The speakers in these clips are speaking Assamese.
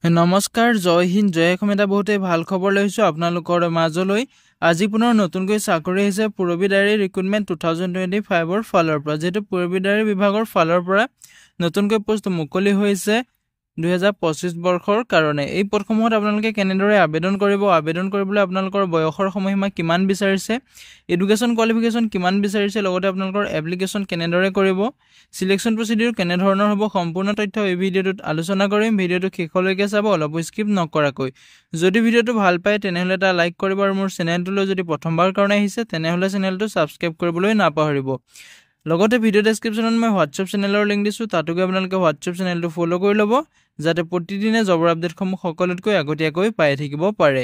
নমস্কাৰ জয় হিন্দ জয় অসম এটা বহুতে ভাল খবৰ লৈছো আপোনালোকৰ মাজলৈ আজি পুনৰ নতুনকৈ চাকৰি আহিছে পুৰবী ডায়েৰী ৰিক্ৰুটমেন্ট 2025 ৰ ফালৰ পৰা যেটো পুৰবী ডায়েৰী বিভাগৰ ফালৰ পৰা নতুনকৈ পোষ্ট মুকলি হৈছে 2025 বৰ্ষৰ কাৰণে এই পদসমূহত আপোনালোকে কেনেদৰে আবেদন কৰিব আবেদন কৰিবলৈ আপোনালোকৰ বয়সৰ সময়সীমা কিমান বিচাৰিছে এডুকেশ্যন কোৱালিফিকেশ্যন কিমান বিচাৰিছে লগতে আপোনালোকৰ এপ্লিকেশ্যন কেনেদৰে কৰিব সিলেকশন প্ৰসিডিউৰ কেনে ধৰণৰ হ'ব সম্পূৰ্ণ তথ্য এই ভিডিওটোত আলোচনা কৰিম ভিডিওটো শেষলৈকে চাব অলপ স্কিপ নকৰাকৈ যদি ভিডিওটো ভাল পায় তেনেহলে এটা লাইক কৰিব আৰু মোৰ চেনেলটোলৈ যদি প্ৰথমবাৰ কাৰণে আহিছে তেনেহলে চেনেলটো সাবস্ক্ৰাইব কৰিবলৈ নাপাহৰিব লগতে ভিডিও ডেসক্ৰিপচনত মই WhatsApp চেনেলৰ লিংক দিছো তাতো গৈ আপোনালোকে WhatsApp চেনেলটো ফলো কৰি ল'ব যাতে প্ৰতিদিনে জবৰ আপডেটসমূহ সকলোতকৈ আগতীয়াকৈ পাই থাকিব পাৰে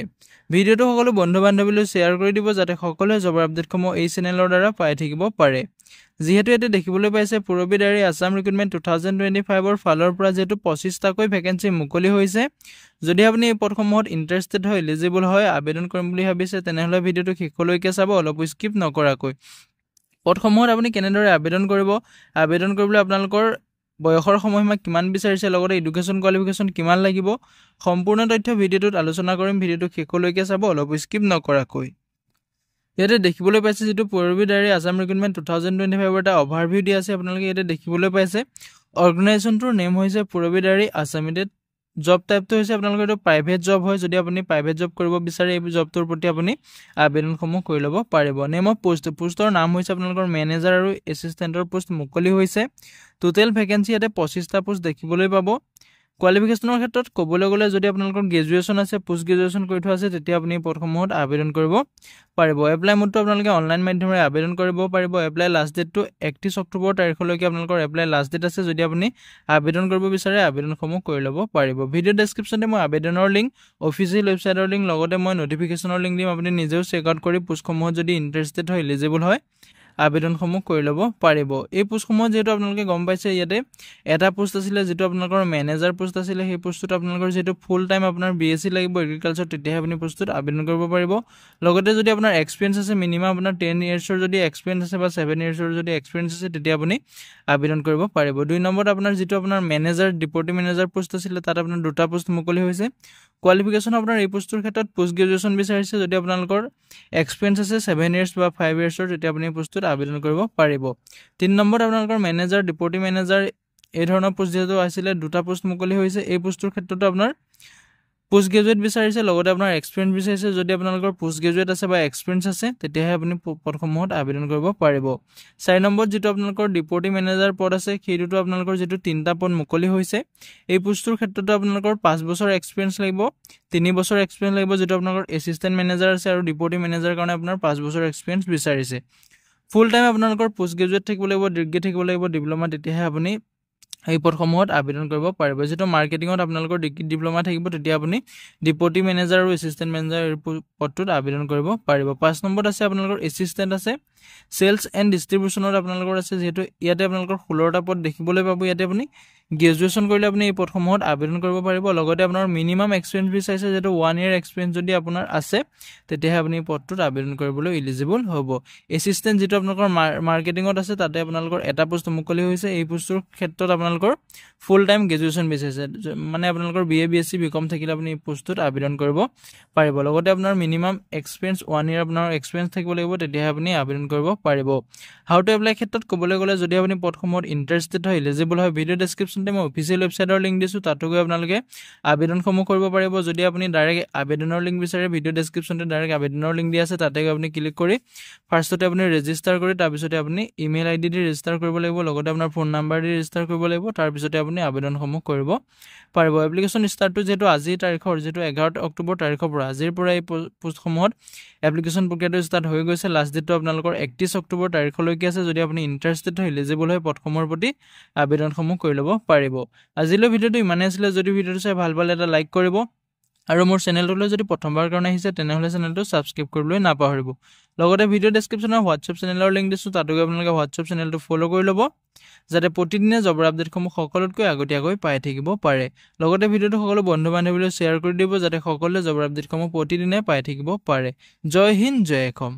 ভিডিওটো সকলো বন্ধু বান্ধৱীলৈ শেয়াৰ কৰি দিব যাতে সকলোৱে জবৰ আপডেটসমূহ এই চেনেলৰ দ্বাৰা পাই থাকিব পাৰে যেহেতু এতে দেখিবলৈ পাইছে পুৰবী ডায়েৰী আসাম ৰিক্ৰুটমেন্ট 2025 ৰ ফালৰ পৰা যেটো 25 টাকৈ ভ্যাকেন্সি মুকলি হৈছে যদি আপুনি এই পদসমূহত ইন্টাৰেষ্টেড হয় এলিজিবল হয় আবেদন কৰিম বুলি ভাবিছে তেনেহলে ভিডিওটো শেষলৈকে চাব অলপ স্কিপ নকৰাকৈ পদসমূহত আপুনি কেনেদৰে আবেদন কৰিব আবেদন কৰিবলৈ আপোনালোকৰ বয়সৰ সময়সীমা কিমান বিচাৰিছে লগতে এডুকেশ্যন কোৱালিফিকেশ্যন কিমান লাগিব সম্পূৰ্ণ তথ্য ভিডিওটোত আলোচনা কৰিম ভিডিওটো শেষলৈকে চাব অলপ স্কিপ নকৰাকৈ ইয়াতে দেখিবলৈ পাইছে যেটো পুৰবী ডায়েৰী আসাম ৰিক্ৰুটমেন্ট 2025 ৰ এটা ওভাৰভিউ দি আছে আপোনালোকে ইয়াতে দেখিবলৈ পাইছে অৰ্গানাইজেশ্যনটোৰ নেম হৈছে পুৰবী ডায়েৰী আসাম জব টাইপটো হৈছে আপোনালোকৰ এটা প্ৰাইভেট জব হয় যদি আপুনি প্ৰাইভেট জব কৰিব বিচাৰে এই জবটোৰ প্ৰতি আপুনি আবেদনসমূহ কৰি ল'ব পাৰিব নেম অফ পোষ্টৰ নাম হৈছে আপোনালোকৰ মেনেজাৰ আৰু এসিস্টেন্টৰ পোষ্ট মুকলি হৈছে টোটাল ভ্যাকেন্সি ইয়াতে 25 টা পোষ্ট দেখিবলৈ পাব কোৱালিফিকেশ্যনৰ ক্ষেত্ৰত ক'বলৈ গ'লে যদি আপোনালোকৰ গ্ৰেজুৱেচন আছে পোষ্ট গ্ৰেজুৱেচন কৰি থোৱা আছে তেতিয়া আপুনি পদসমূহত আবেদন কৰিব পাৰিব এপ্লাই মোডটো আপোনালোকে অনলাইন মাধ্যমেৰে আবেদন কৰিব পাৰিব এপ্লাই লাষ্ট ডেটটো 31 অক্টোবৰ তাৰিখলৈকে আপোনালোকৰ এপ্লাই লাষ্ট ডেট আছে যদি আপুনি আবেদন কৰিব বিচাৰে আবেদনসমূহ কৰি ল'ব পাৰিব ভিডিও ডেসক্ৰিপচনতে মই আবেদনৰ লিংক অফিচিয়েল ৱেবছাইটৰ লিংক লগতে মই নটিফিকেশ্যনৰ লিংক দিম আপুনি নিজেও চেক আউট কৰি পোষ্টসমূহত যদি ইন্টাৰেষ্টেড হয় এলিজিবল হয় আবেদনসমূহ কৰি ল'ব পাৰিব এই পোষ্টসমূহ যেটো আপোনালোকে গম পাইছে ইয়াতে এটা পোষ্ট আছিল যেটো আপোনালোকৰ মেনেজাৰ পোষ্ট আছিল সেই পোষ্টটো আপোনালোকৰ যেটো ফুল টাইম আপোনাৰ বিএসসি লাগিব এগ্ৰিকালচাৰ তেতিয়া আপুনি পোষ্টত আবেদন কৰিব পাৰিব লগতে যদি আপোনাৰ এক্সপেৰিয়েন্স আছে মিনিমাম আপোনাৰ 10 ইয়াৰ্ছৰ যদি এক্সপেৰিয়েন্স আছে বা 7 ইয়াৰ্ছৰ যদি এক্সপেৰিয়েন্স আছে তেতিয়া আপুনি আবেদন কৰিব পাৰিব দুই নম্বৰত আপোনাৰ যেটো আপোনাৰ মেনেজাৰ ডিপটি মেনেজাৰ পোষ্ট আছিল তাত আপোনাৰ দুটা পোষ্ট মুকলি হৈছে কোৱালিফিকেশ্যন আপোনাৰ এই পোষ্টৰ ক্ষেত্ৰত পোষ্ট গ্ৰেজুৱেচন বিচাৰিছে যদি আপোনালোকৰ এক্সপেৰিয়েন্স আছে 7 ইয়াৰ্ছ বা 5 ইয়াৰ্ছৰ তেতিয়া আপুনি পোষ্টত আবেদন কৰিব পাৰিব 3 নম্বৰত আপোনালোকৰ মেনেজাৰ ডিপটি মেনেজাৰ এই ধৰণৰ পোষ্ট যেটো আছিল দুটা পোষ্ট মুকলি হৈছে এই পোষ্টৰ ক্ষেত্ৰত আপোনাৰ পোষ্ট গ্ৰেজুৱেট বিচাৰিছে লগতে আপোনাৰ এক্সপেৰিয়েন্স বিচাৰিছে যদি আপোনালোকৰ পোষ্ট গ্ৰেজুৱেট আছে বা এক্সপেৰিয়েন্স আছে তেতিয়াহে আপুনি পদসমূহত আবেদন কৰিব পাৰিব 4 নম্বৰত যেটো আপোনালোকৰ ডিপটি মেনেজাৰ পদ আছে সেইটোটো আপোনালোকৰ যেটো তিনটা পদ মুকলি হৈছে এই পোষ্টৰ ক্ষেত্ৰত আপোনালোকৰ 5 বছৰ এক্সপেৰিয়েন্স লাগিব 3 বছৰ এক্সপেৰিয়েন্স লাগিব যেটো আপোনালোকৰ এসিস্টেন্ট মেনেজাৰ আছে আৰু ডিপটি মেনেজাৰ কাৰণে আপোনাৰ 5 বছৰ এক্সপেৰিয়েন্স বিচাৰিছে ফুল টাইম আপোনালোকৰ পোষ্ট গ্ৰেজুৱেট থাকিব লাগিব ডিগ্ৰী থাকিব লাগিব ডিপ্লোমা তেতিয়াহে আপুনি এই পদসমূহত আবেদন কৰিব পাৰিব যেটো মাৰ্কেটিংত আপোনালোকৰ ডিগ্ৰী ডিপ্লোমা থাকিব তেতিয়া আপুনি ডিপটি মেনেজাৰ আৰু এসিস্টেন্ট মেনেজাৰ পদটোত আবেদন কৰিব পাৰিব 5 নম্বৰত আছে আপোনালোকৰ এসিস্টেন্ট আছে সেলস এণ্ড ডিস্ট্ৰিবিউচনত আপোনালোকৰ আছে যেটো ইয়াতে আপোনালোকৰ 16টা পদ দেখিবলৈ পাব ইয়াতে আপুনি গ্ৰেজুৱেচন কৰিলে আপুনি এই পদসমূহত আবেদন কৰিব পাৰিব লগতে আপোনাৰ মিনিমাম এক্সপেৰিয়েন্স বিচাৰিছে যেটো 1 ইয়াৰ এক্সপেৰিয়েন্স যদি আপোনাৰ আছে তেতিয়াহে আপুনি পদটোত আবেদন কৰিবলৈ এলিজিবল হ'ব এসিস্টেন্ট যেটো আপোনালোকৰ মাৰ্কেটিংত আছে তাতে আপোনালোকৰ এটা পোষ্ট মুকলি হৈছে এই পোষ্টৰ ক্ষেত্ৰত আপোনালোকৰ ফুল টাইম গ্ৰেজুৱেচন বিচাৰিছে মানে আপোনালোকৰ বিএ বিএসসি বিকম থাকিলে আপুনি এই পোষ্টটোত আবেদন কৰিব পাৰিব লগতে আপোনাৰ মিনিমাম এক্সপেৰিয়েন্স 1 ইয়াৰ আপোনাৰ এক্সপেৰিয়েন্স থাকিব লাগিব তেতিয়াহে আপুনি আবেদন কৰিব পাৰিব হাউ টু এপ্লাই ক্ষেত্ৰত ক'বলৈ গ'লে যদি আপুনি পদসমূহত ইন্টাৰেষ্টেড হয় এলিজিবল হয় ভিডিও ডেসক্ৰিপচনতে মই অফিচিয়েল ৱেবছাইটৰ লিংক দিছো তাতো গৈ আপোনালোকে আবেদনসমূহ কৰিব পাৰিব যদি আপুনি ডাইৰেক্ট আবেদনৰ লিংক বিচাৰে ভিডিও ডেসক্ৰিপচনতে ডাইৰেক্ট আবেদনৰ লিংক দি আছে তাতে গৈ আপুনি ক্লিক কৰি ফাৰ্ষ্টতে আপুনি ৰেজিষ্টাৰ কৰি তাৰ পিছতে আপুনি ইমেইল আইডি দি ৰেজিষ্টাৰ কৰিব লাগিব লগতে আপোনাৰ ফোন নাম্বাৰ দি ৰেজিষ্টাৰ কৰিব লাগিব তাৰ পিছতে আপুনি আবেদনসমূহ কৰিব পাৰিব এপ্লিকেশ্যন ষ্টাৰ্টটো যেটো আজি তাৰিখৰ যেটো 11 অক্টোবৰ তাৰিখৰ পৰা আজিৰ পৰা এই পোষ্টসমূহত এপ্লিকেশ্যন প্ৰক্ৰিয়াটো ষ্টাৰ্ট হৈ গৈছে লাষ্ট ডেটটো আপোনালোকৰ 31 অক্টোবৰ তাৰিখলৈকে আছে যদি আপুনি ইন্টাৰেষ্টেড হয় এলিজিবল হয় পদসমূহৰ প্ৰতি আবেদনসমূহ কৰি ল'ব পাৰিব আজিলৈ ভিডিওটো ইমানে আছিল যদি ভিডিওটো চাই ভাল পালে এটা লাইক কৰিব আৰু মোৰ চেনেলটোলৈ যদি প্ৰথমবাৰ কাৰণে আহিছে তেনেহলে চেনেলটো সাবস্ক্ৰাইব কৰিবলৈ নাপাহৰিব লগতে ভিডিও ডেসক্ৰিপচনত WhatsApp চেনেলৰ লিংক দিছো তাতো গৈ আপোনালোকে WhatsApp চেনেলটো ফলো কৰি ল'ব যাতে প্ৰতিদিনে জবৰ আপডেটসমূহ সকলোতকৈ আগতীয়াকৈ পাই থাকিব পাৰে লগতে ভিডিওটো সকলো বন্ধু বান্ধৱীলৈ শেয়াৰ কৰি দিব যাতে সকলোৱে জবৰ আপডেটসমূহ প্ৰতিদিনে পাই থাকিব পাৰে জয় হিন্দ জয় অসম